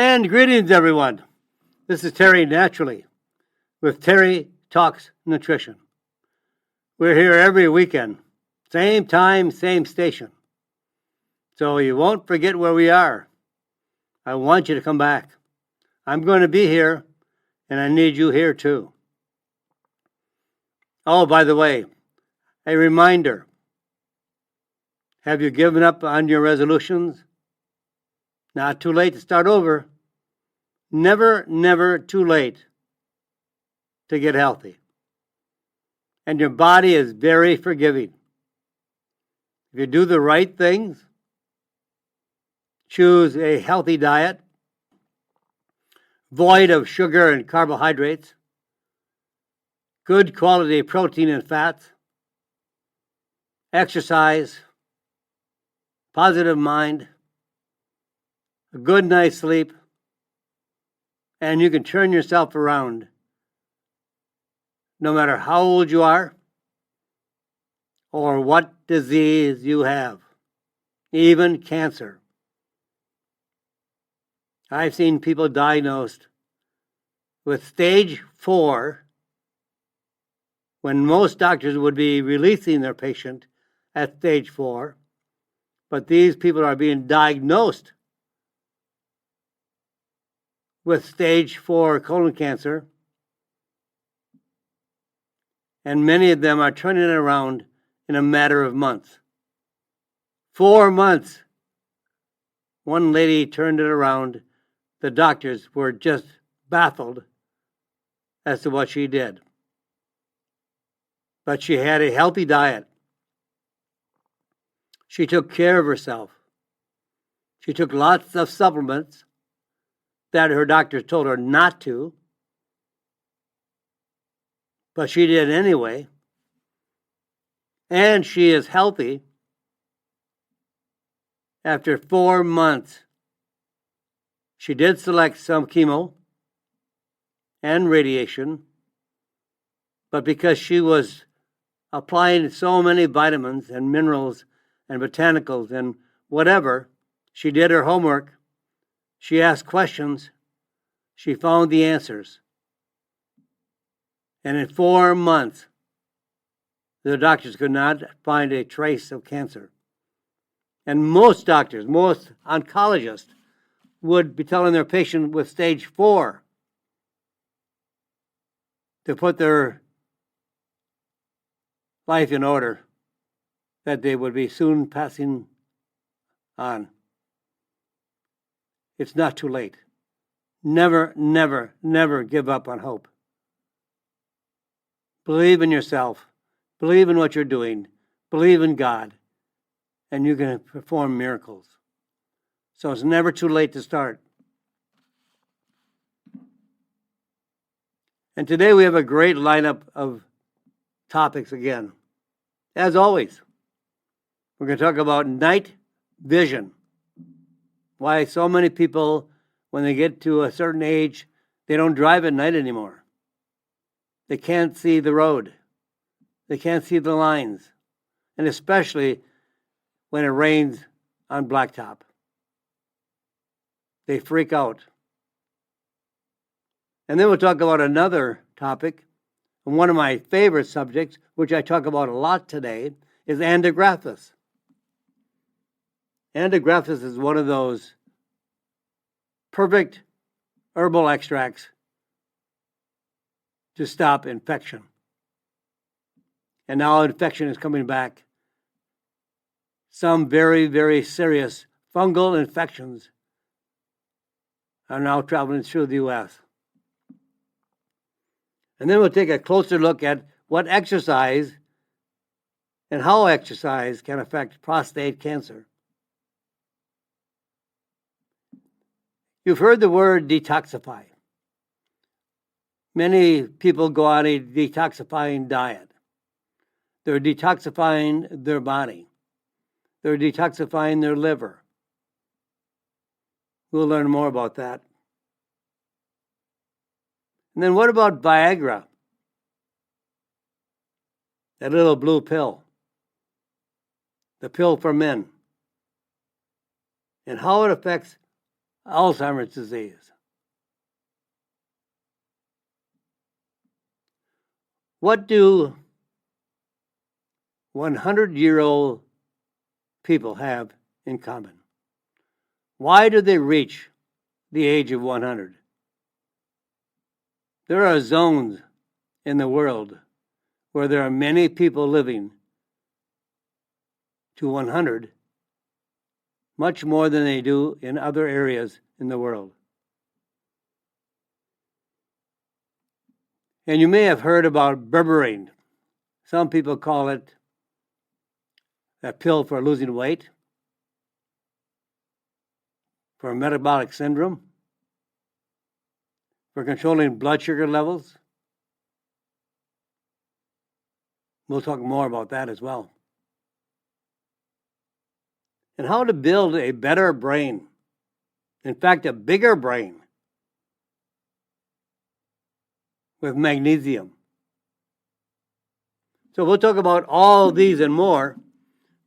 And greetings, everyone. This is Terry Naturally with Terry Talks Nutrition. We're here every weekend, same time, same station. So you won't forget where we are. I want you to come back. I'm going to be here, and I need you here too. Oh, by the way, a reminder. Have you given up on your resolutions? Not too late to start over. Never, never too late to get healthy. And your body is very forgiving. If you do the right things, choose a healthy diet, void of sugar and carbohydrates, good quality protein and fats, exercise, positive mind, a good night's sleep, and you can turn yourself around no matter how old you are or what disease you have, even cancer. I've seen people diagnosed with stage 4 when most doctors would be releasing their patient at stage 4, but these people are being diagnosed with stage 4 colon cancer, and many of them are turning it around in a matter of months. 4 months. One lady turned it around. The doctors were just baffled as to what she did. But she had a healthy diet. She took care of herself. She took lots of supplements that her doctors told her not to, but she did anyway. And she is healthy after 4 months. She did select some chemo and radiation, but because she was applying so many vitamins and minerals and botanicals and whatever, she did her homework. She asked questions. She found the answers. And in 4 months, the doctors could not find a trace of cancer. And most doctors, most oncologists, would be telling their patient with stage 4 to put their life in order, that they would be soon passing on. It's not too late. Never, never, never give up on hope. Believe in yourself. Believe in what you're doing. Believe in God. And you're going to perform miracles. So it's never too late to start. And today we have a great lineup of topics again. As always, we're going to talk about night vision. Why so many people, when they get to a certain age, they don't drive at night anymore. They can't see the road. They can't see the lines. And especially when it rains on blacktop. They freak out. And then we'll talk about another topic. And one of my favorite subjects, which I talk about a lot today, is Andigraphis. Andigraphis is one of those perfect herbal extracts to stop infection. And now infection is coming back. Some very, very serious fungal infections are now traveling through the U.S. And then we'll take a closer look at what exercise and how exercise can affect prostate cancer. You've heard the word detoxify. Many people go on a detoxifying diet. They're detoxifying their body. They're detoxifying their liver. We'll learn more about that. And then what about Viagra? That little blue pill. The pill for men. And how it affects Alzheimer's disease. What do 100-year-old people have in common? Why do they reach the age of 100? There are zones in the world where there are many people living to 100, much more than they do in other areas in the world. And you may have heard about berberine. Some people call it a pill for losing weight, for metabolic syndrome, for controlling blood sugar levels. We'll talk more about that as well. And how to build a better brain. In fact, a bigger brain with magnesium. So we'll talk about all these and more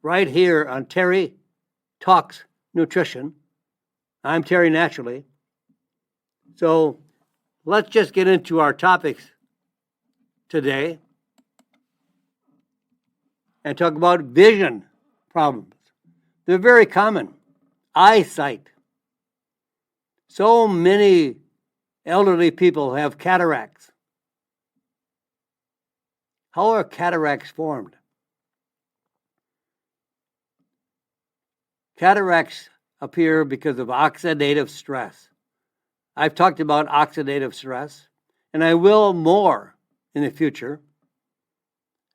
right here on Terry Talks Nutrition. I'm Terry Naturally. So let's just get into our topics today and talk about vision problems. They're very common. Eyesight. So many elderly people have cataracts. How are cataracts formed? Cataracts appear because of oxidative stress. I've talked about oxidative stress, and I will more in the future,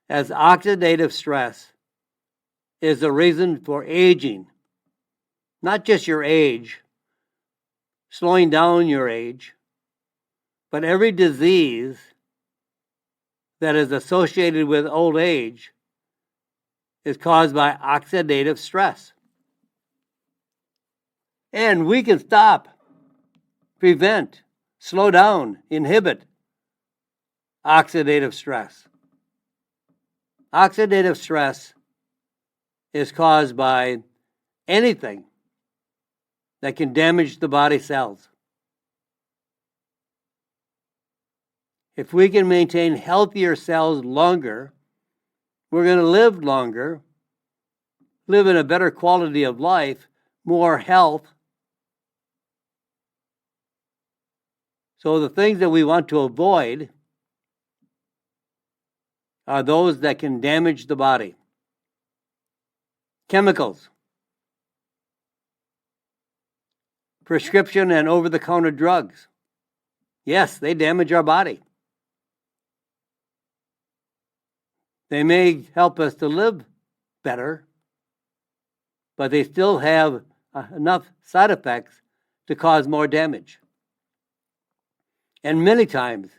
as oxidative stress is the reason for aging. Not just your age, slowing down your age, but every disease that is associated with old age is caused by oxidative stress. And we can stop, prevent, slow down, inhibit oxidative stress. Oxidative stress is caused by anything that can damage the body cells. If we can maintain healthier cells longer, we're going to live longer, live in a better quality of life, more health. So the things that we want to avoid are those that can damage the body. Chemicals, prescription and over-the-counter drugs. Yes, they damage our body. They may help us to live better, but they still have enough side effects to cause more damage. And many times,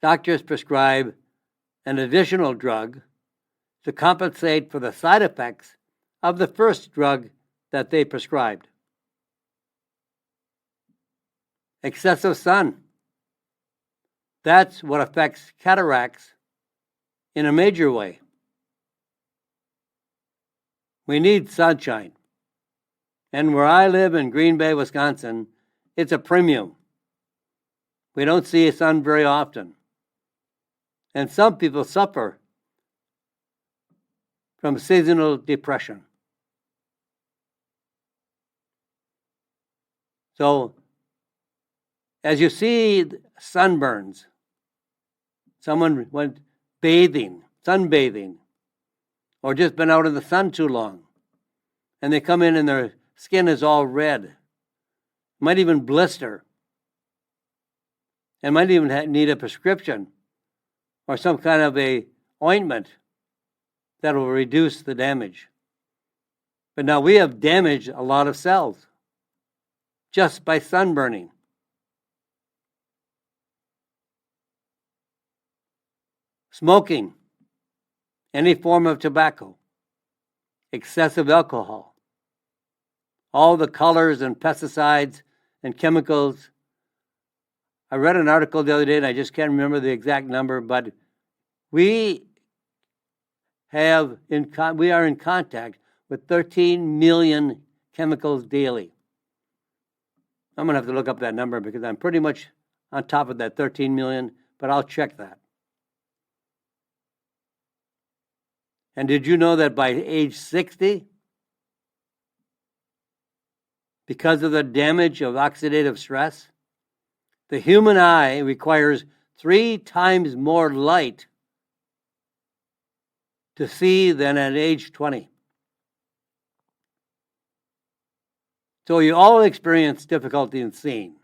doctors prescribe an additional drug to compensate for the side effects of the first drug that they prescribed. Excessive sun. That's what affects cataracts in a major way. We need sunshine. And where I live in Green Bay, Wisconsin, it's a premium. We don't see the sun very often. And some people suffer from seasonal depression. So, as you see sunburns, someone went sunbathing, or just been out in the sun too long, and they come in and their skin is all red, might even blister, and might even need a prescription or some kind of a ointment that will reduce the damage. But now we have damaged a lot of cells just by sunburning. Smoking, any form of tobacco, excessive alcohol, all the colors and pesticides and chemicals. I read an article the other day, and I just can't remember the exact number, but we are in contact with 13 million chemicals daily. I'm going to have to look up that number because I'm pretty much on top of that 13 million, but I'll check that. And did you know that by age 60, because of the damage of oxidative stress, the human eye requires 3 times more light to see than at age 20. So you all experience difficulty in seeing,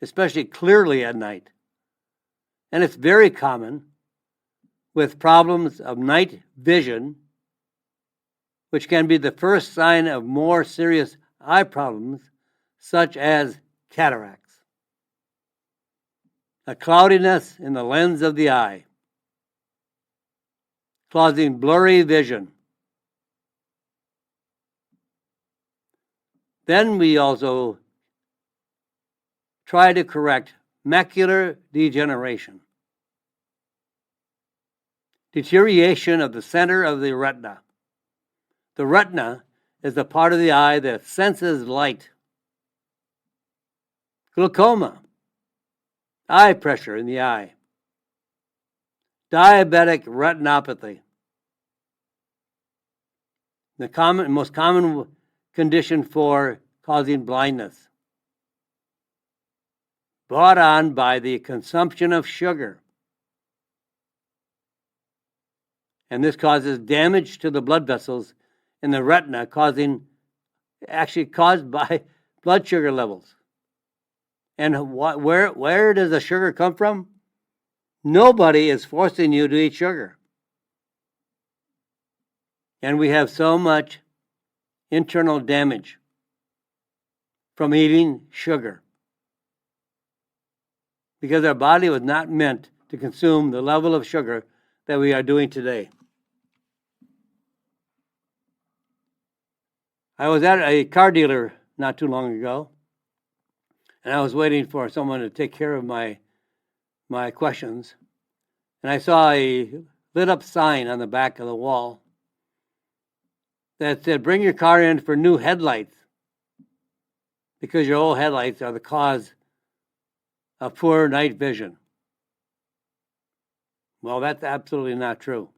especially clearly at night. And it's very common with problems of night vision, which can be the first sign of more serious eye problems, such as cataracts, a cloudiness in the lens of the eye, causing blurry vision. Then we also try to correct macular degeneration, deterioration of the center of the retina. The retina is the part of the eye that senses light. Glaucoma, eye pressure in the eye, diabetic retinopathy. The most common condition for causing blindness, brought on by the consumption of sugar. And this causes damage to the blood vessels in the retina, caused by blood sugar levels. And where does the sugar come from? Nobody is forcing you to eat sugar. And we have so much internal damage from eating sugar because our body was not meant to consume the level of sugar that we are doing today. I was at a car dealer not too long ago, and I was waiting for someone to take care of my questions, and I saw a lit up sign on the back of the wall that said, "Bring your car in for new headlights because your old headlights are the cause of poor night vision." Well, that's absolutely not true.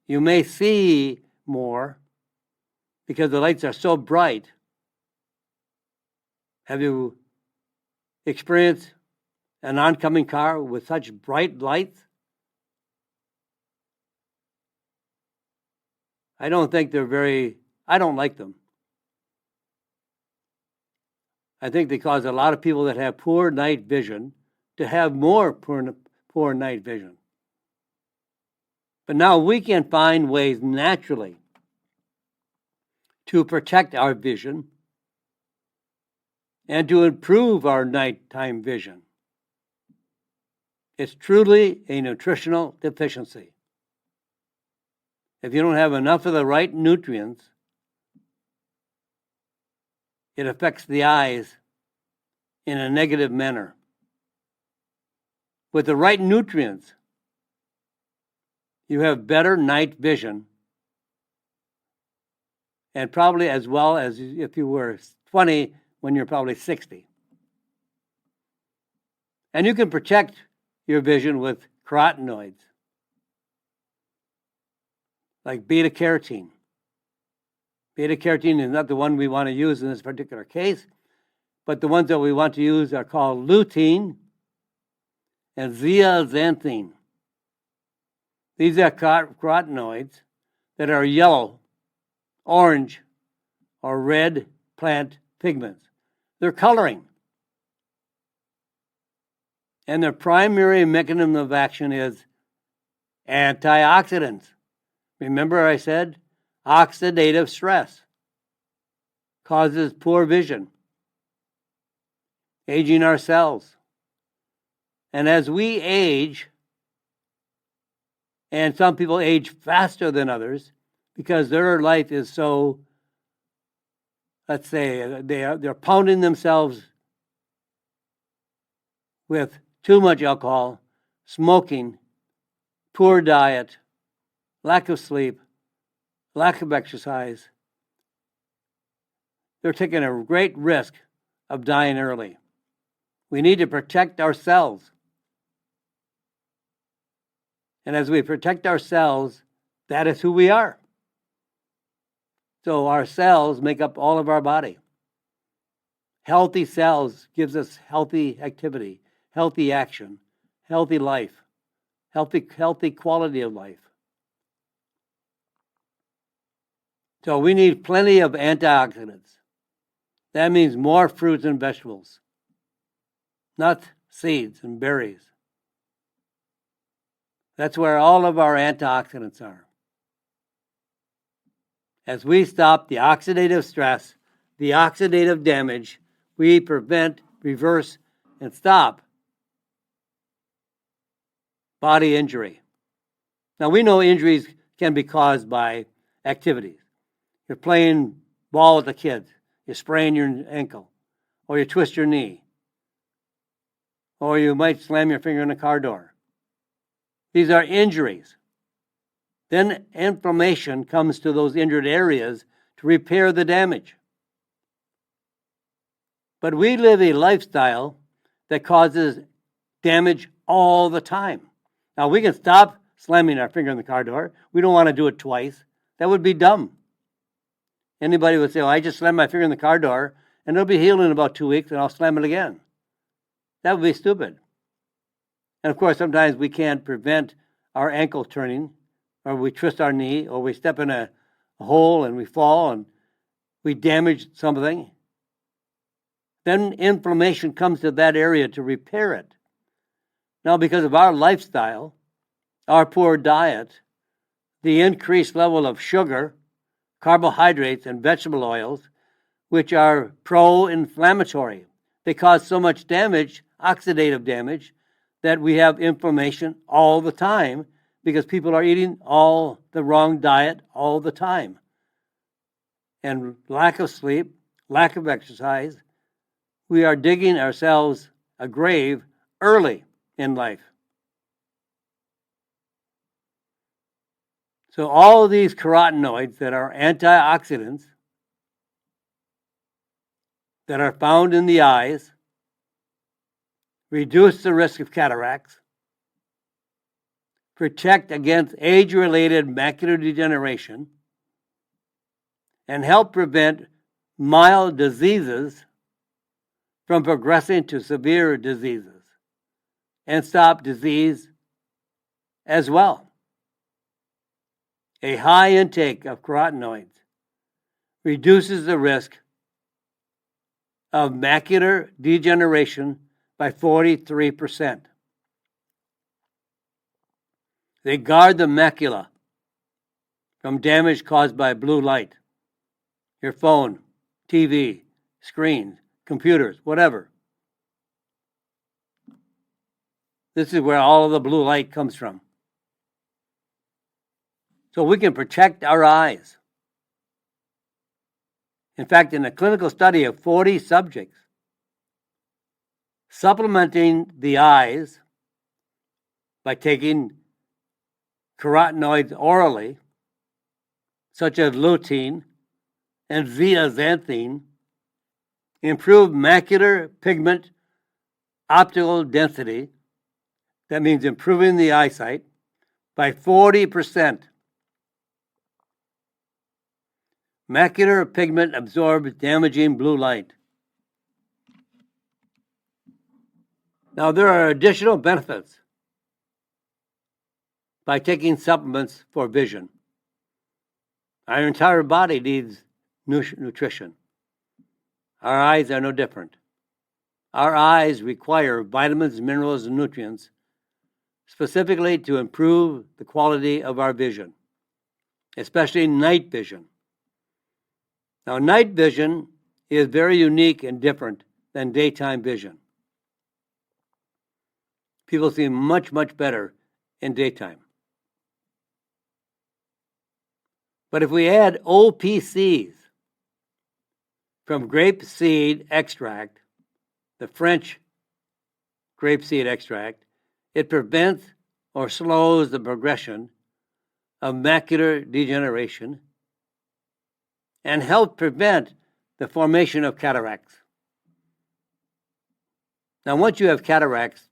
You may see more because the lights are so bright. Have you experienced an oncoming car with such bright lights? I don't like them. I think they cause a lot of people that have poor night vision to have more poor night vision. But now we can find ways naturally to protect our vision and to improve our nighttime vision. It's truly a nutritional deficiency. If you don't have enough of the right nutrients, it affects the eyes in a negative manner. With the right nutrients, you have better night vision, and probably as well as if you were 20 when you're probably 60. And you can protect your vision with carotenoids, like beta-carotene. Beta-carotene is not the one we want to use in this particular case, but the ones that we want to use are called lutein and zeaxanthine. These are carotenoids that are yellow, orange, or red plant pigments. They're coloring. And their primary mechanism of action is antioxidants. Remember I said oxidative stress causes poor vision, aging our cells. And as we age, and some people age faster than others because their life is so, let's say, they're pounding themselves with too much alcohol, smoking, poor diet, lack of sleep, lack of exercise. They're taking a great risk of dying early. We need to protect ourselves. And as we protect ourselves, that is who we are. So our cells make up all of our body. Healthy cells gives us healthy activity, healthy action, healthy life, healthy quality of life. So we need plenty of antioxidants. That means more fruits and vegetables, nuts, seeds, and berries. That's where all of our antioxidants are. As we stop the oxidative stress, the oxidative damage, we prevent, reverse, and stop body injury. Now, we know injuries can be caused by activities. You're playing ball with the kids, you sprain your ankle, or you twist your knee, or you might slam your finger in a car door. These are injuries. Then inflammation comes to those injured areas to repair the damage. But we live a lifestyle that causes damage all the time. Now, we can stop slamming our finger in the car door. We don't want to do it twice. That would be dumb. Anybody would say, I just slammed my finger in the car door, and it'll be healed in about 2 weeks, and I'll slam it again. That would be stupid. And of course, sometimes we can't prevent our ankle turning, or we twist our knee, or we step in a hole and we fall and we damage something. Then inflammation comes to that area to repair it. Now, because of our lifestyle, our poor diet, the increased level of sugar, carbohydrates, and vegetable oils, which are pro-inflammatory, they cause so much damage, oxidative damage, that we have inflammation all the time because people are eating all the wrong diet all the time. And lack of sleep, lack of exercise, we are digging ourselves a grave early in life. So all of these carotenoids that are antioxidants that are found in the eyes reduce the risk of cataracts, protect against age-related macular degeneration, and help prevent mild diseases from progressing to severe diseases, and stop disease as well. A high intake of carotenoids reduces the risk of macular degeneration by 43%. They guard the macula from damage caused by blue light, your phone, TV, screens, computers, whatever. This is where all of the blue light comes from. So we can protect our eyes. In fact, in a clinical study of 40 subjects, supplementing the eyes by taking carotenoids orally, such as lutein and zeaxanthin, improved macular pigment optical density, that means improving the eyesight, by 40%. Macular pigment absorbs damaging blue light. Now, there are additional benefits by taking supplements for vision. Our entire body needs nutrition. Our eyes are no different. Our eyes require vitamins, minerals, and nutrients specifically to improve the quality of our vision, especially night vision. Now, night vision is very unique and different than daytime vision. People see much, much better in daytime. But if we add OPCs from grapeseed extract, the French grapeseed extract, it prevents or slows the progression of macular degeneration and helps prevent the formation of cataracts. Now, once you have cataracts,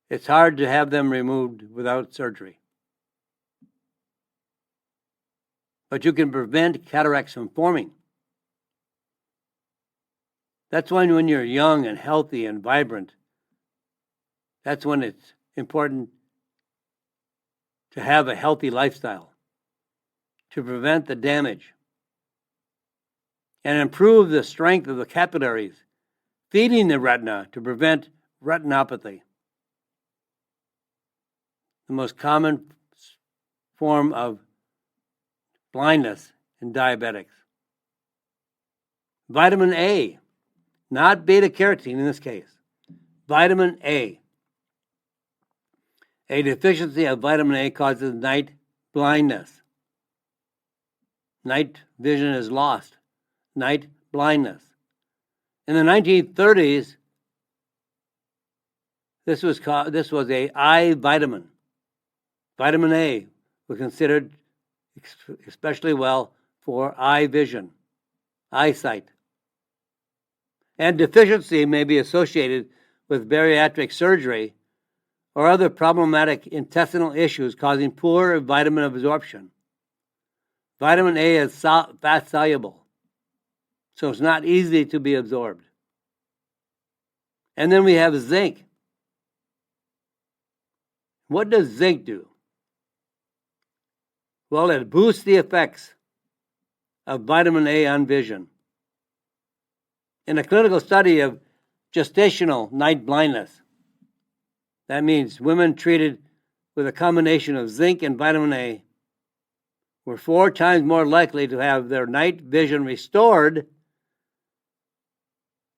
it's hard to have them removed without surgery. But you can prevent cataracts from forming. That's when you're young and healthy and vibrant, that's when it's important to have a healthy lifestyle, to prevent the damage, and improve the strength of the capillaries, feeding the retina to prevent retinopathy, the most common form of blindness in diabetics. Vitamin A, not beta carotene in this case, vitamin A. A deficiency of vitamin A causes night blindness. Night vision is lost. Night blindness. In the 1930s, this was a eye vitamin. Vitamin A was considered especially well for eye vision, eyesight. And deficiency may be associated with bariatric surgery or other problematic intestinal issues causing poor vitamin absorption. Vitamin A is fat soluble, so it's not easy to be absorbed. And then we have zinc. What does zinc do? Well, it boosts the effects of vitamin A on vision. In a clinical study of gestational night blindness, that means women treated with a combination of zinc and vitamin A were 4 times more likely to have their night vision restored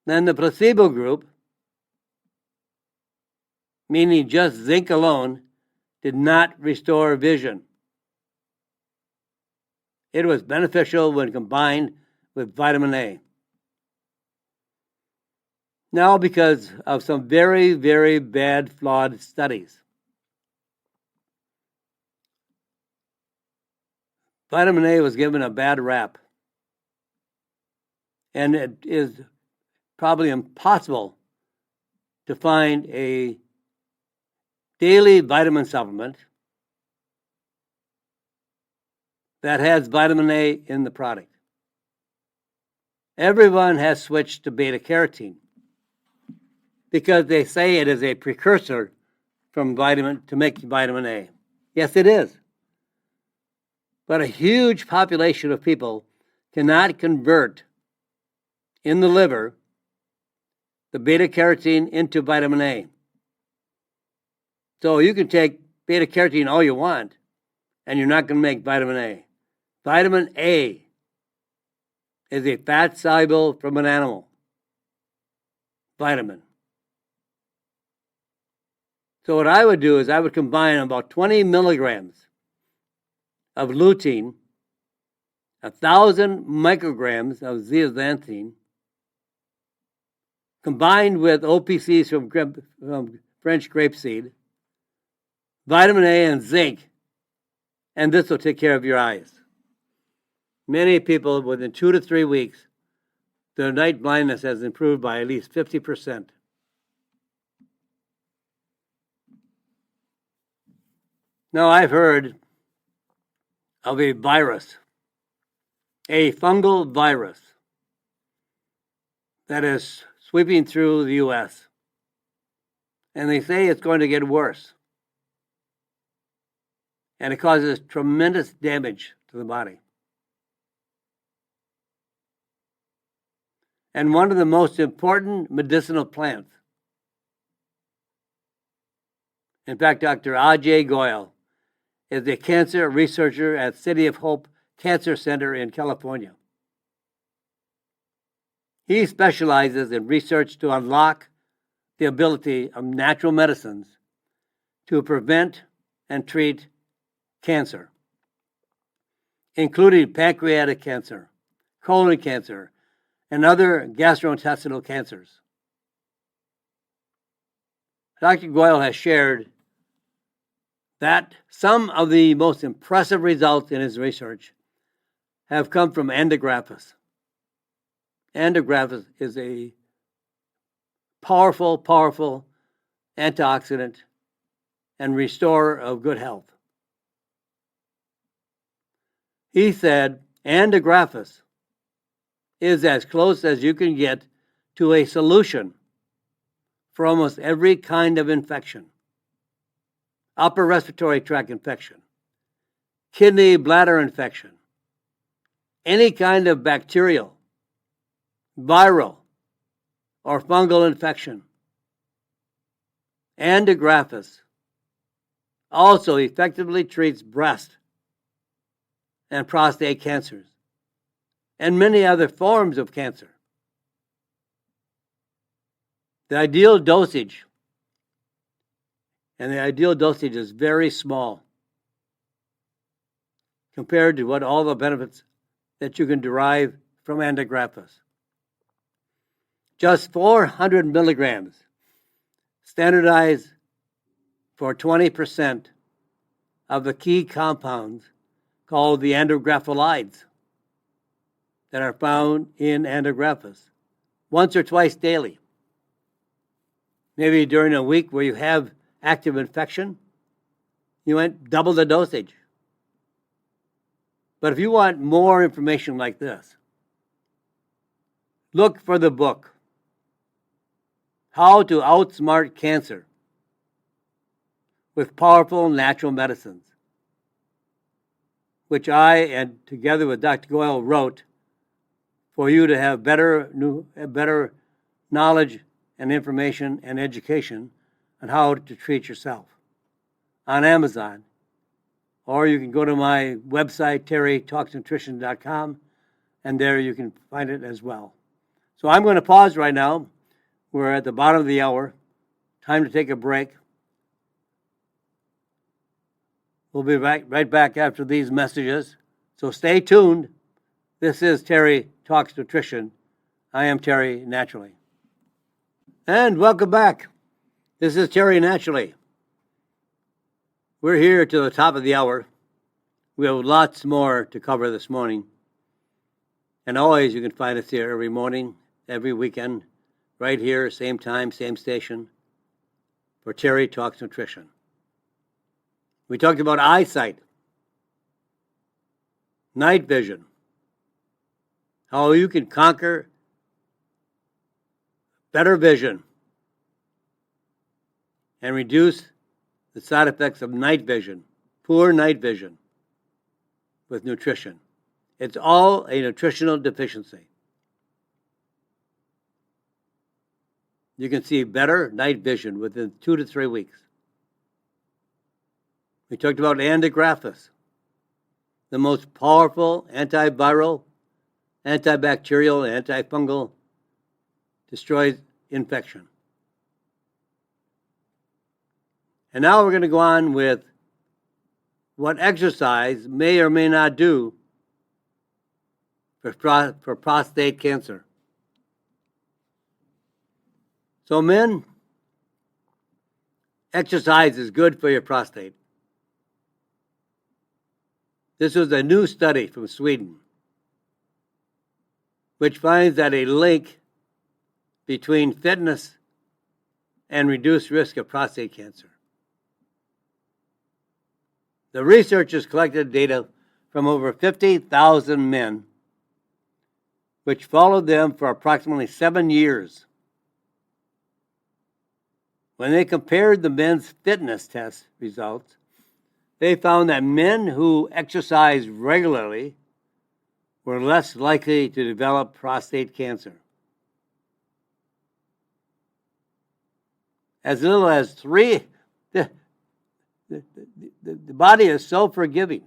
than the placebo group, meaning just zinc alone did not restore vision. It was beneficial when combined with vitamin A. Now, because of some very, very bad, flawed studies, vitamin A was given a bad rap. And it is probably impossible to find a daily vitamin supplement that has vitamin A in the product. Everyone has switched to beta carotene because they say it is a precursor from vitamin to make vitamin A. Yes, it is. But a huge population of people cannot convert in the liver the beta carotene into vitamin A. So you can take beta carotene all you want, and you're not going to make vitamin A. Vitamin A is a fat soluble from an animal vitamin. So what I would do is I would combine about 20 milligrams of lutein, 1,000 micrograms of zeaxanthin, combined with OPCs from French grapeseed, vitamin A and zinc, and this will take care of your eyes. Many people, within 2 to 3 weeks, their night blindness has improved by at least 50%. Now, I've heard of a virus, a fungal virus, that is sweeping through the U.S., and they say it's going to get worse. And it causes tremendous damage to the body. And one of the most important medicinal plants, in fact, Dr. Ajay Goyal is a cancer researcher at City of Hope Cancer Center in California. He specializes in research to unlock the ability of natural medicines to prevent and treat cancer, including pancreatic cancer, colon cancer, and other gastrointestinal cancers. Dr. Goyal has shared that some of the most impressive results in his research have come from Endographis. Endographis is a powerful, powerful antioxidant and restorer of good health. He said Andigraphis is as close as you can get to a solution for almost every kind of infection: upper respiratory tract infection, kidney bladder infection, any kind of bacterial, viral, or fungal infection. Andigraphis also effectively treats breast and prostate cancers and many other forms of cancer. The ideal dosage, and the ideal dosage is very small compared to what all the benefits that you can derive from Andigraphis. Just 400 milligrams, standardized for 20% of the key compounds called the andigrapholides that are found in Andigraphis, once or twice daily. Maybe during a week where you have active infection, you want double the dosage. But if you want more information like this, look for the book, How to Outsmart Cancer with Powerful Natural Medicines, which I, and together with Dr. Goyle, wrote for you to have better knowledge and information and education on how to treat yourself, on Amazon. Or you can go to my website, terrytalksnutrition.com, and there you can find it as well. So I'm going to pause right now. We're at the bottom of the hour. Time to take a break. We'll be right back after these messages. So stay tuned. This is Terry Talks Nutrition. I am Terry Naturally. And welcome back. This is Terry Naturally. We're here to the top of the hour. We have lots more to cover this morning. And always you can find us here every morning, every weekend, right here, same time, same station, for Terry Talks Nutrition. We talked about eyesight, night vision, how you can conquer better vision and reduce the side effects of night vision, poor night vision, with nutrition. It's all a nutritional deficiency. You can see better night vision within 2 to 3 weeks. We talked about Andigraphis, the most powerful antiviral, antibacterial, antifungal, destroys infection. And now we're going to go on with what exercise may or may not do for prostate cancer. So men, exercise is good for your prostate. This was a new study from Sweden, which finds that a link between fitness and reduced risk of prostate cancer. The researchers collected data from over 50,000 men, which followed them for approximately 7 years. When they compared the men's fitness test results, they found that men who exercised regularly were less likely to develop prostate cancer. As little as 3, the body is so forgiving,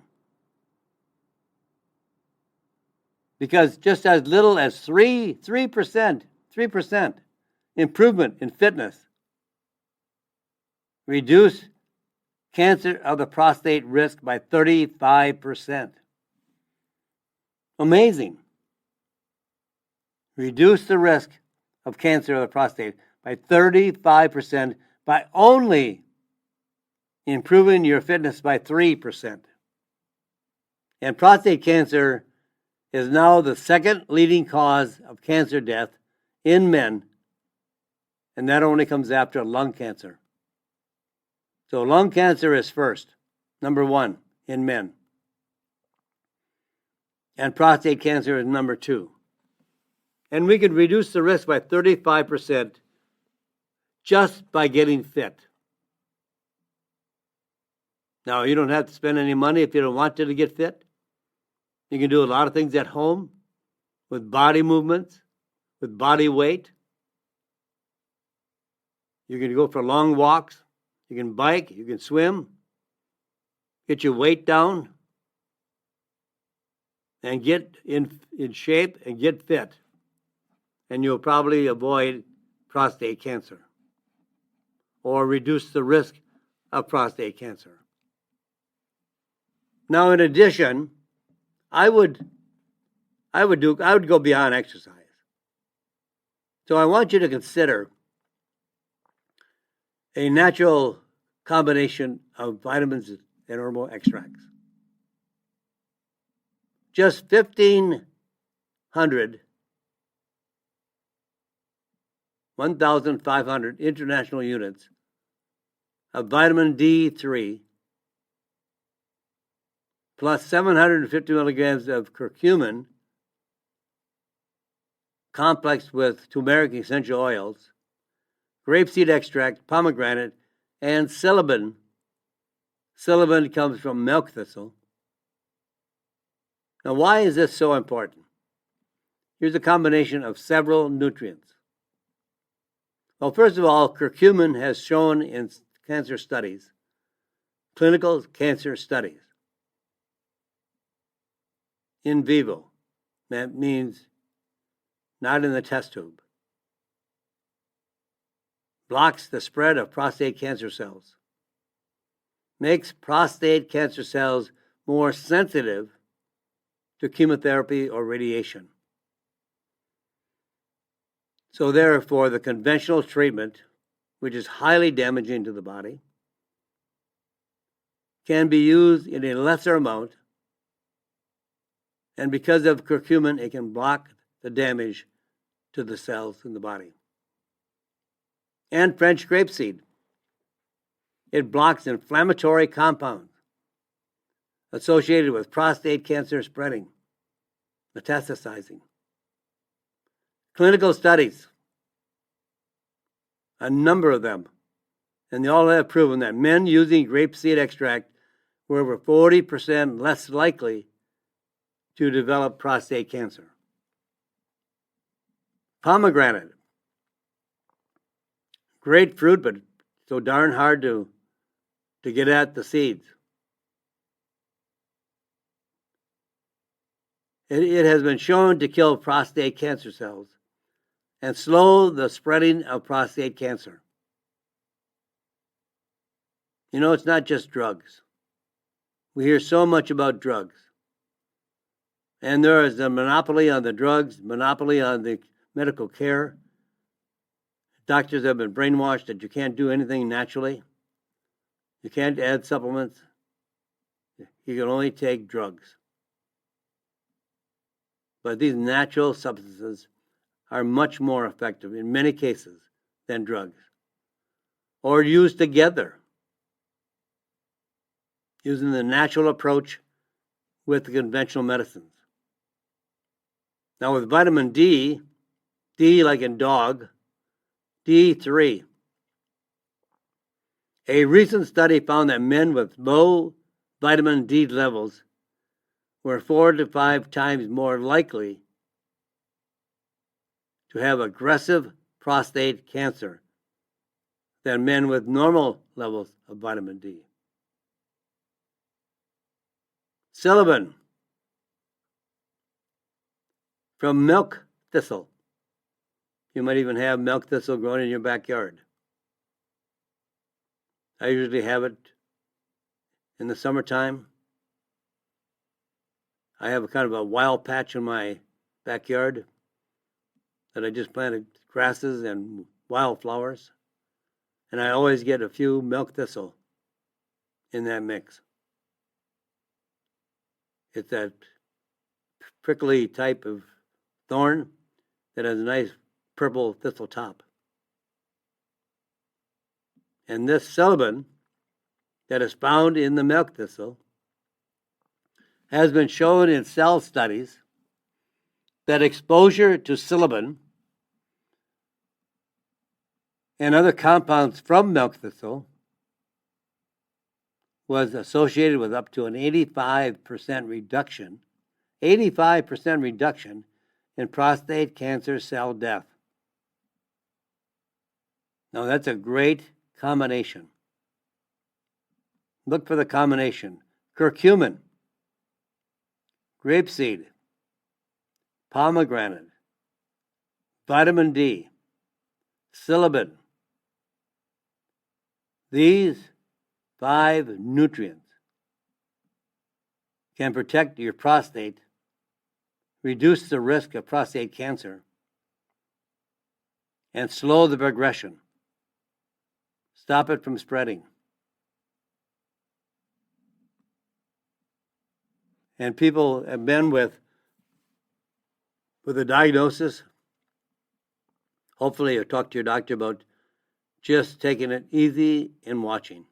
because just as little as 3% improvement in fitness reduce cancer of the prostate risk by 35%. Amazing. Reduce the risk of cancer of the prostate by 35% by only improving your fitness by 3%. And prostate cancer is now the second leading cause of cancer death in men and that only comes after lung cancer. So lung cancer is first, number 1 in men. And prostate cancer is number 2. And we could reduce the risk by 35% just by getting fit. Now, you don't have to spend any money if you don't want to get fit. You can do a lot of things at home with body movements, with body weight. You can go for long walks. You can bike. You can swim. Get your weight down and get in shape and get fit. And you'll probably avoid prostate cancer or reduce the risk of prostate cancer. Now, in addition, I would go beyond exercise. So I want you to consider a natural combination of vitamins and herbal extracts. Just 1,500 international units of vitamin D3 plus 750 milligrams of curcumin complexed with turmeric essential oils, grapeseed extract, pomegranate, and silibin. Silibin comes from milk thistle. Now, why is this so important? Here's a combination of several nutrients. Well, first of all, curcumin has shown in cancer studies, clinical cancer studies, in vivo. That means not in the test tube. Blocks the spread of prostate cancer cells. Makes prostate cancer cells more sensitive to chemotherapy or radiation. So therefore, the conventional treatment, which is highly damaging to the body, can be used in a lesser amount, and because of curcumin, it can block the damage to the cells in the body. And French grapeseed. It blocks inflammatory compounds associated with prostate cancer spreading, metastasizing. Clinical studies, a number of them, and they all have proven that men using grapeseed extract were over 40% less likely to develop prostate cancer. Pomegranate. Great fruit, but so darn hard to get at the seeds. It has been shown to kill prostate cancer cells and slow the spreading of prostate cancer. You know, it's not just drugs. We hear so much about drugs. And there is a monopoly on the drugs, monopoly on the medical care. Doctors have been brainwashed that you can't do anything naturally. You can't add supplements. You can only take drugs. But these natural substances are much more effective in many cases than drugs, or used together, using the natural approach with the conventional medicines. Now with vitamin D, D like in dog, D3. A recent study found that men with low vitamin D levels were 4 to 5 times more likely to have aggressive prostate cancer than men with normal levels of vitamin D. Silibin from milk thistle. You might even have milk thistle growing in your backyard. I usually have it in the summertime. I have a kind of a wild patch in my backyard that I just planted grasses and wildflowers. And I always get a few milk thistle in that mix. It's that prickly type of thorn that has a nice purple thistle top. And this psilocybin that is found in the milk thistle has been shown in cell studies that exposure to psilocybin and other compounds from milk thistle was associated with up to an 85% reduction in prostate cancer cell death. Now that's a great combination. Look for the combination. Curcumin, grapeseed, pomegranate, vitamin D, psilocybin. These 5 nutrients can protect your prostate, reduce the risk of prostate cancer, and slow the progression. Stop it from spreading. And people have been with a diagnosis. Hopefully, you talk to your doctor about just taking it easy and watching.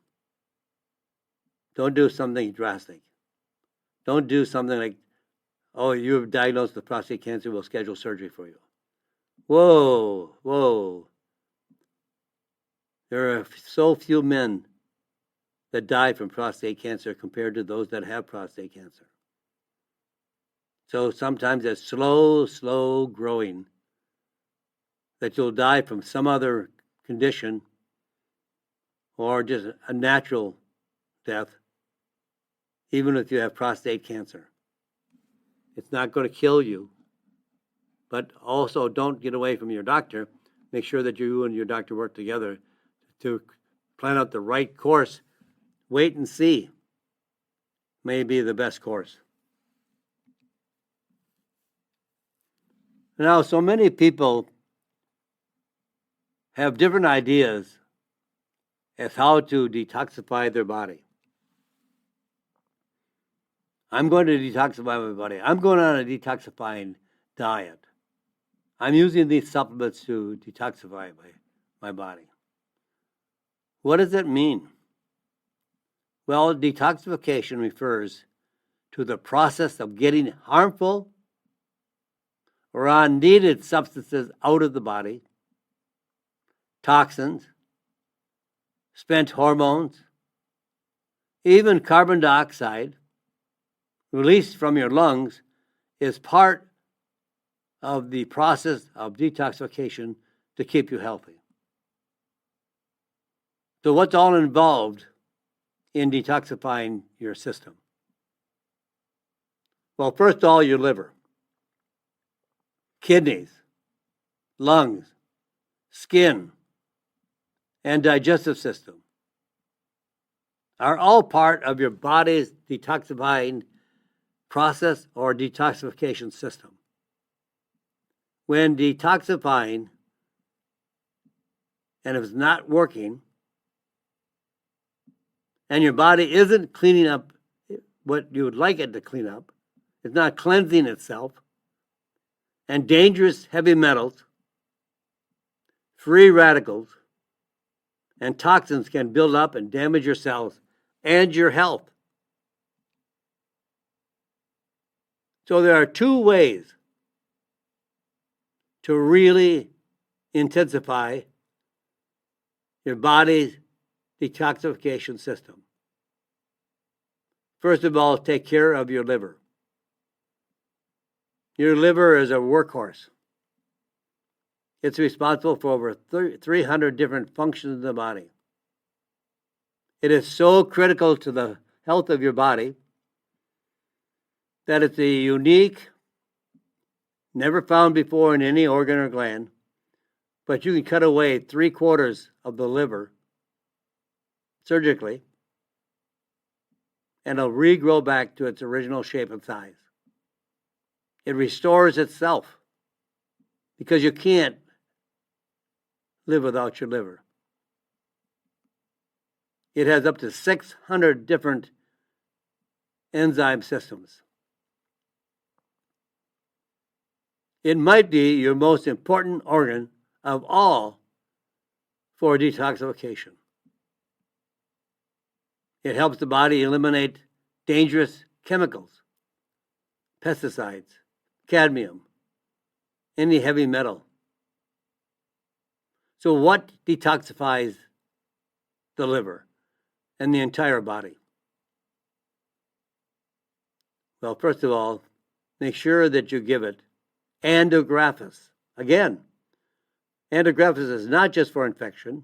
Don't do something drastic. Don't do something like, oh, you have diagnosed with prostate cancer, we'll schedule surgery for you. Whoa. There are so few men that die from prostate cancer compared to those that have prostate cancer. So sometimes it's slow growing, that you'll die from some other condition or just a natural death, even if you have prostate cancer. It's not going to kill you, but also don't get away from your doctor. Make sure that you and your doctor work together to plan out the right course. Wait and see may be the best course. Now, so many people have different ideas as how to detoxify their body. I'm going to detoxify my body. I'm going on a detoxifying diet. I'm using these supplements to detoxify my body. What does it mean? Well, detoxification refers to the process of getting harmful or unneeded substances out of the body, toxins, spent hormones, even carbon dioxide released from your lungs is part of the process of detoxification to keep you healthy. So what's all involved in detoxifying your system? Well, first of all, your liver, kidneys, lungs, skin, and digestive system are all part of your body's detoxifying process or detoxification system. When detoxifying and if it's not working and your body isn't cleaning up what you would like it to clean up, it's not cleansing itself, and dangerous heavy metals, free radicals, and toxins can build up and damage your cells and your health. So there are 2 ways to really intensify your body's detoxification system. First of all, take care of your liver. Your liver is a workhorse. It's responsible for over 300 different functions in the body. It is so critical to the health of your body that it's a unique, never found before in any organ or gland, but you can cut away 3/4 of the liver surgically, and it'll regrow back to its original shape and size. It restores itself because you can't live without your liver. It has up to 600 different enzyme systems. It might be your most important organ of all for detoxification. It helps the body eliminate dangerous chemicals, pesticides, cadmium, any heavy metal. So what detoxifies the liver and the entire body? Well, first of all, make sure that you give it Andrographis. Again, Andrographis is not just for infection.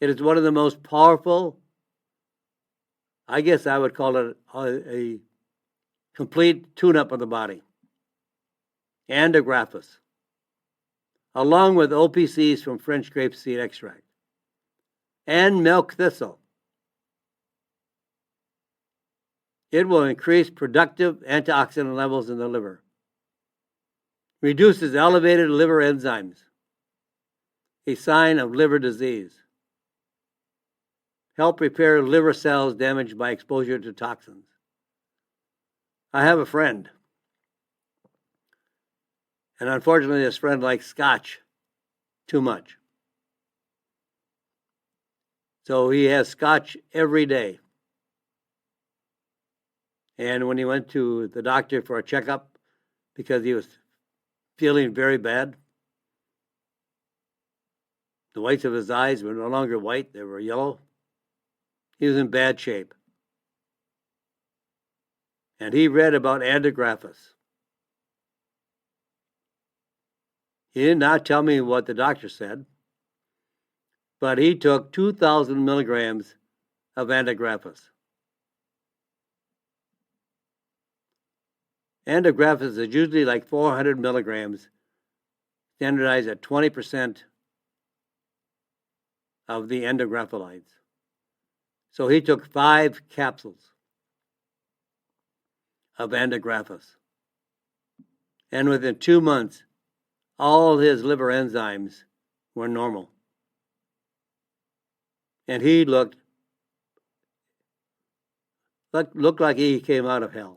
It is one of the most powerful, I guess I would call it a complete tune-up of the body. Andrographis, along with OPCs from French grapeseed extract and milk thistle. It will increase productive antioxidant levels in the liver, reduces elevated liver enzymes, a sign of liver disease, help repair liver cells damaged by exposure to toxins. I have a friend, and unfortunately this friend likes scotch too much. So he has scotch every day. And when he went to the doctor for a checkup, because he was feeling very bad, the whites of his eyes were no longer white, they were yellow. He was in bad shape. And he read about Andrographis. He did not tell me what the doctor said, but he took 2,000 milligrams of Andrographis. Andrographis is usually like 400 milligrams, standardized at 20% of the endographolides. So he took 5 capsules of Andrographis. And within 2 months, all his liver enzymes were normal. And he looked like he came out of hell.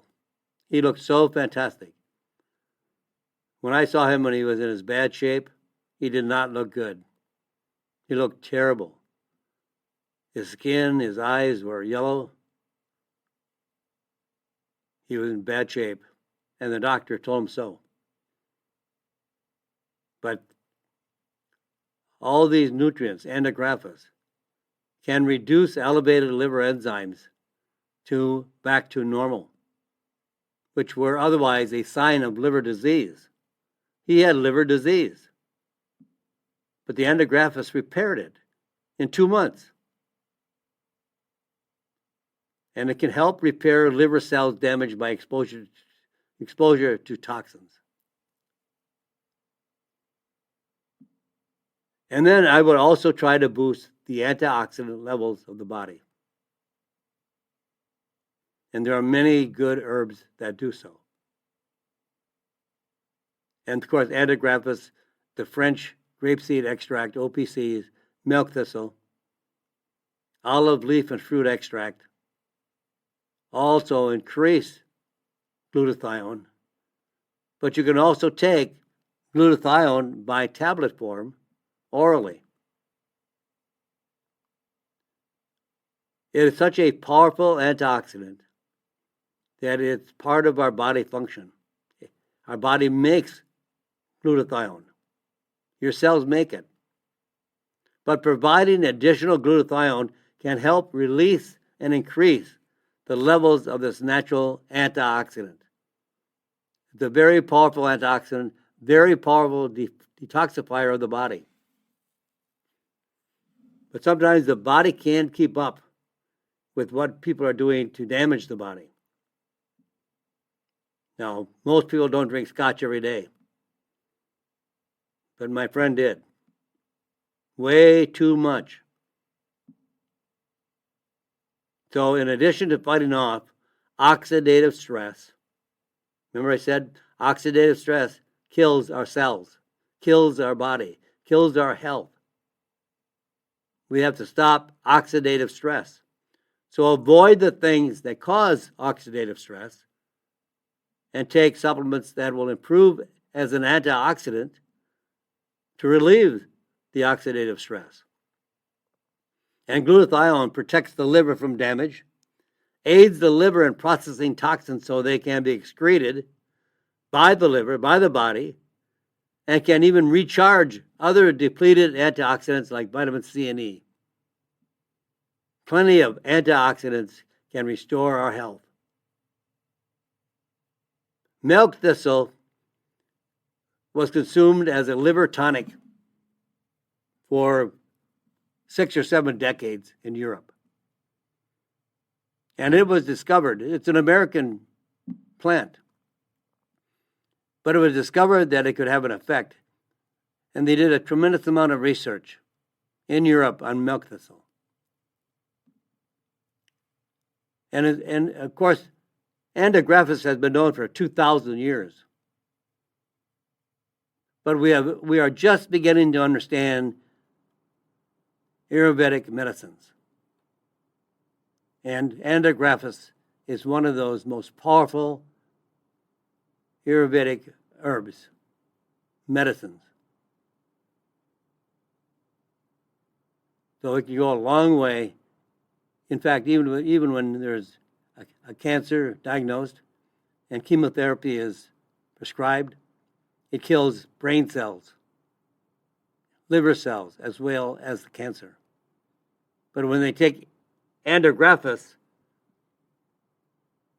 He looked so fantastic. When I saw him when he was in his bad shape, he did not look good. He looked terrible. His skin, his eyes were yellow. He was in bad shape, and the doctor told him so. But all these nutrients, Andrographis, can reduce elevated liver enzymes back to normal, which were otherwise a sign of liver disease. He had liver disease, but the Andrographis repaired it in 2 months. And it can help repair liver cells damaged by exposure to toxins. And then I would also try to boost the antioxidant levels of the body. And there are many good herbs that do so. And of course, Andrographis, the French grapeseed extract, OPCs, milk thistle, olive leaf and fruit extract also increase glutathione. But you can also take glutathione by tablet form orally. It is such a powerful antioxidant that it's part of our body function. Our body makes glutathione. Your cells make it. But providing additional glutathione can help release and increase the levels of this natural antioxidant. It's a very powerful antioxidant, very powerful detoxifier of the body. But sometimes the body can't keep up with what people are doing to damage the body. Now, most people don't drink scotch every day, but my friend did. Way too much. So in addition to fighting off oxidative stress, remember I said oxidative stress kills our cells, kills our body, kills our health. We have to stop oxidative stress. So avoid the things that cause oxidative stress and take supplements that will improve as an antioxidant to relieve the oxidative stress. And glutathione protects the liver from damage, aids the liver in processing toxins so they can be excreted by the liver, by the body, and can even recharge other depleted antioxidants like vitamin C and E. Plenty of antioxidants can restore our health. Milk thistle was consumed as a liver tonic for 6 or 7 decades in Europe. And it was discovered, it's an American plant, but it was discovered that it could have an effect. And they did a tremendous amount of research in Europe on milk thistle. And of course, Andrographis has been known for 2,000 years. But we are just beginning to understand Ayurvedic medicines. And Andrographis is one of those most powerful Ayurvedic herbs, medicines. So it can go a long way. In fact, even when there's a cancer diagnosed and chemotherapy is prescribed, it kills brain cells, liver cells, as well as the cancer. But when they take Andrographis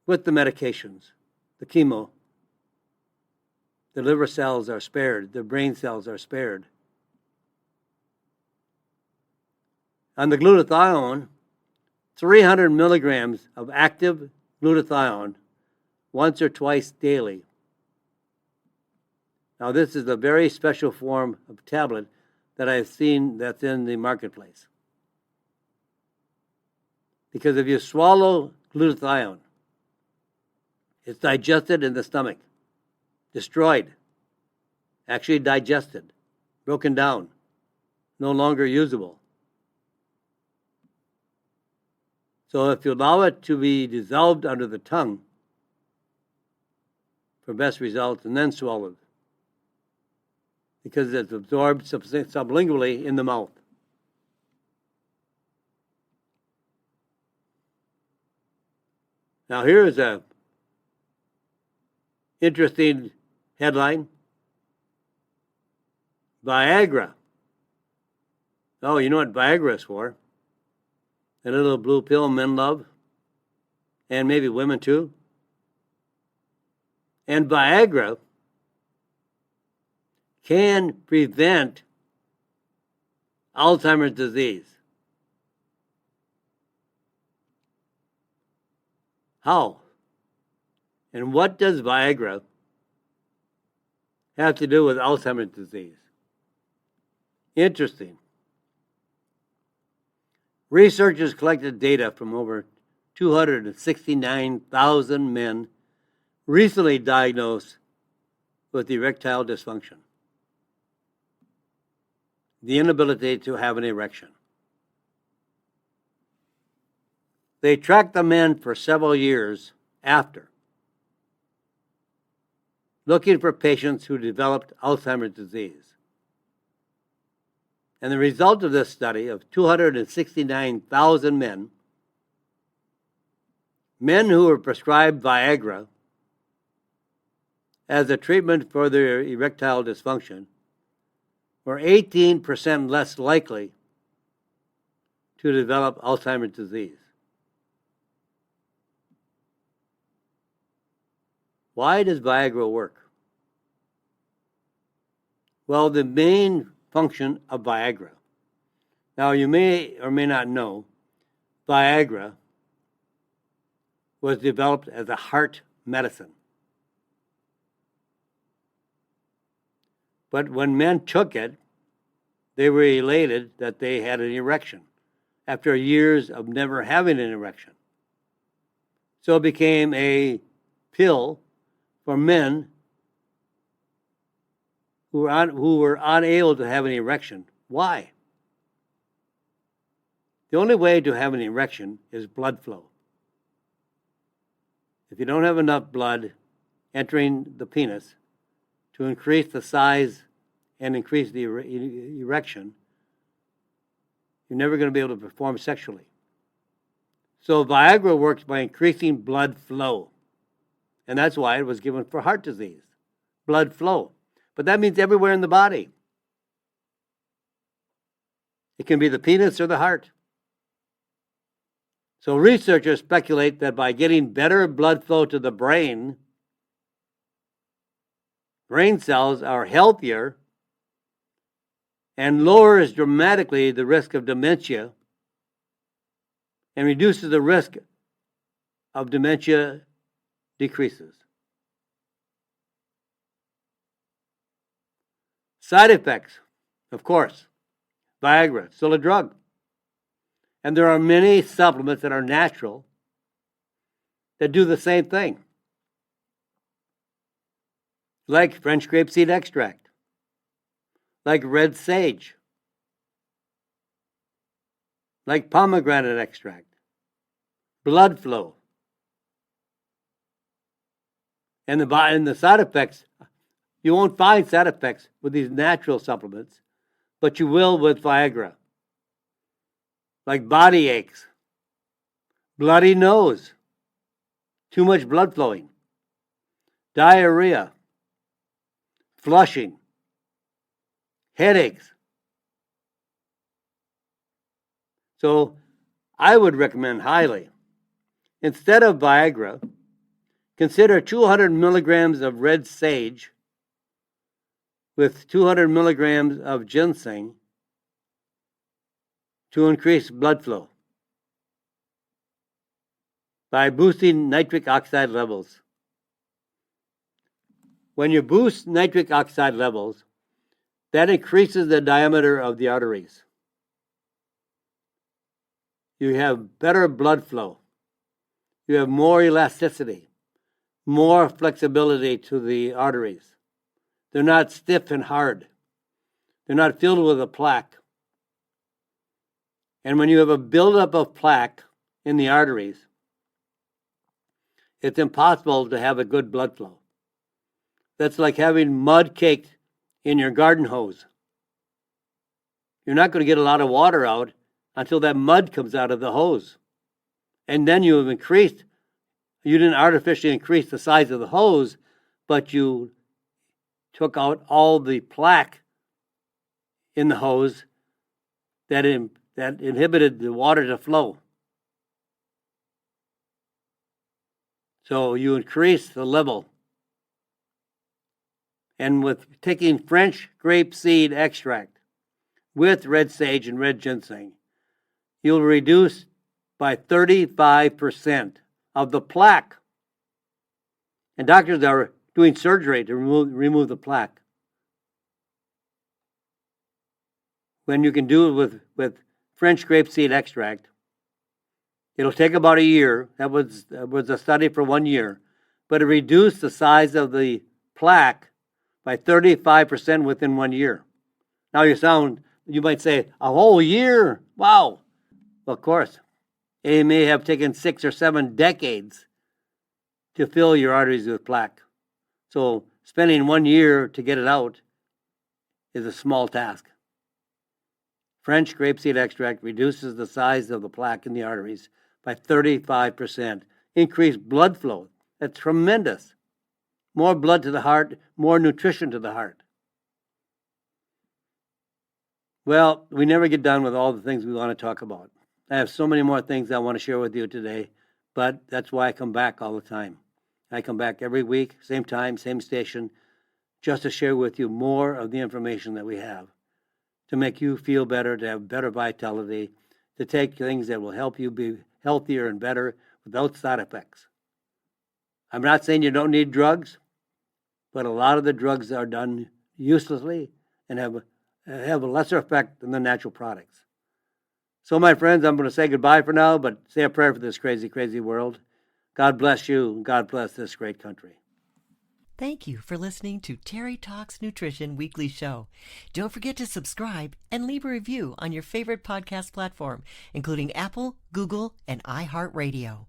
with the medications, the chemo, the liver cells are spared, the brain cells are spared. On the glutathione, 300 milligrams of active glutathione once or twice daily. Now, this is a very special form of tablet that I've seen that's in the marketplace. Because if you swallow glutathione, it's digested in the stomach, destroyed, actually digested, broken down, no longer usable. So if you allow it to be dissolved under the tongue for best results, and then swallowed, because it's absorbed sublingually in the mouth. Now here is a interesting headline. Viagra. Oh, you know what Viagra is for? A little blue pill men love, and maybe women too. And Viagra can prevent Alzheimer's disease. How? And what does Viagra have to do with Alzheimer's disease? Interesting. Researchers collected data from over 269,000 men recently diagnosed with erectile dysfunction, the inability to have an erection. They tracked the men for several years after, looking for patients who developed Alzheimer's disease. And the result of this study of 269,000 men who were prescribed Viagra as a treatment for their erectile dysfunction, were 18% less likely to develop Alzheimer's disease. Why does Viagra work? Well, the main function of Viagra. Now, you may or may not know, Viagra was developed as a heart medicine. But when men took it, they were elated that they had an erection after years of never having an erection. So it became a pill for men who were unable to have an erection. Why? The only way to have an erection is blood flow. If you don't have enough blood entering the penis to increase the size and increase the erection, you're never going to be able to perform sexually. So Viagra works by increasing blood flow. And that's why it was given for heart disease, blood flow. But that means everywhere in the body. It can be the penis or the heart. So researchers speculate that by getting better blood flow to the brain cells are healthier and lowers dramatically the risk of dementia and reduces the risk of dementia decreases. Side effects, of course. Viagra, still a drug. And there are many supplements that are natural that do the same thing. Like French grapeseed extract, like red sage, like pomegranate extract, blood flow. And the side effects, you won't find side effects with these natural supplements, but you will with Viagra. Like body aches, bloody nose, too much blood flowing, diarrhea, flushing, headaches. So I would recommend highly, instead of Viagra, consider 200 milligrams of red sage with 200 milligrams of ginseng to increase blood flow by boosting nitric oxide levels. When you boost nitric oxide levels, that increases the diameter of the arteries. You have better blood flow. You have more elasticity, more flexibility to the arteries. They're not stiff and hard. They're not filled with a plaque. And when you have a buildup of plaque in the arteries, it's impossible to have a good blood flow. That's like having mud caked in your garden hose. You're not going to get a lot of water out until that mud comes out of the hose. And then you didn't artificially increase the size of the hose, but you took out all the plaque in the hose that inhibited the water to flow. So you increase the level. And with taking French grapeseed extract with red sage and red ginseng, you'll reduce by 35% of the plaque. And doctors are doing surgery to remove the plaque. When you can do it with French grapeseed extract, it'll take about a year. That was a study for 1 year. But it reduced the size of the plaque by 35% within 1 year. Now you might say, a whole year? Wow. Well, of course. It may have taken 6 or 7 decades to fill your arteries with plaque. So spending 1 year to get it out is a small task. French grapeseed extract reduces the size of the plaque in the arteries by 35%. Increased blood flow. That's tremendous. More blood to the heart, more nutrition to the heart. Well, we never get done with all the things we want to talk about. I have so many more things I want to share with you today, but that's why I come back all the time. I come back every week, same time, same station, just to share with you more of the information that we have, to make you feel better, to have better vitality, to take things that will help you be healthier and better without side effects. I'm not saying you don't need drugs, but a lot of the drugs are done uselessly and have a lesser effect than the natural products. So, my friends, I'm going to say goodbye for now, but say a prayer for this crazy, crazy world. God bless you, and God bless this great country. Thank you for listening to Terry Talks Nutrition Weekly Show. Don't forget to subscribe and leave a review on your favorite podcast platform, including Apple, Google, and iHeartRadio.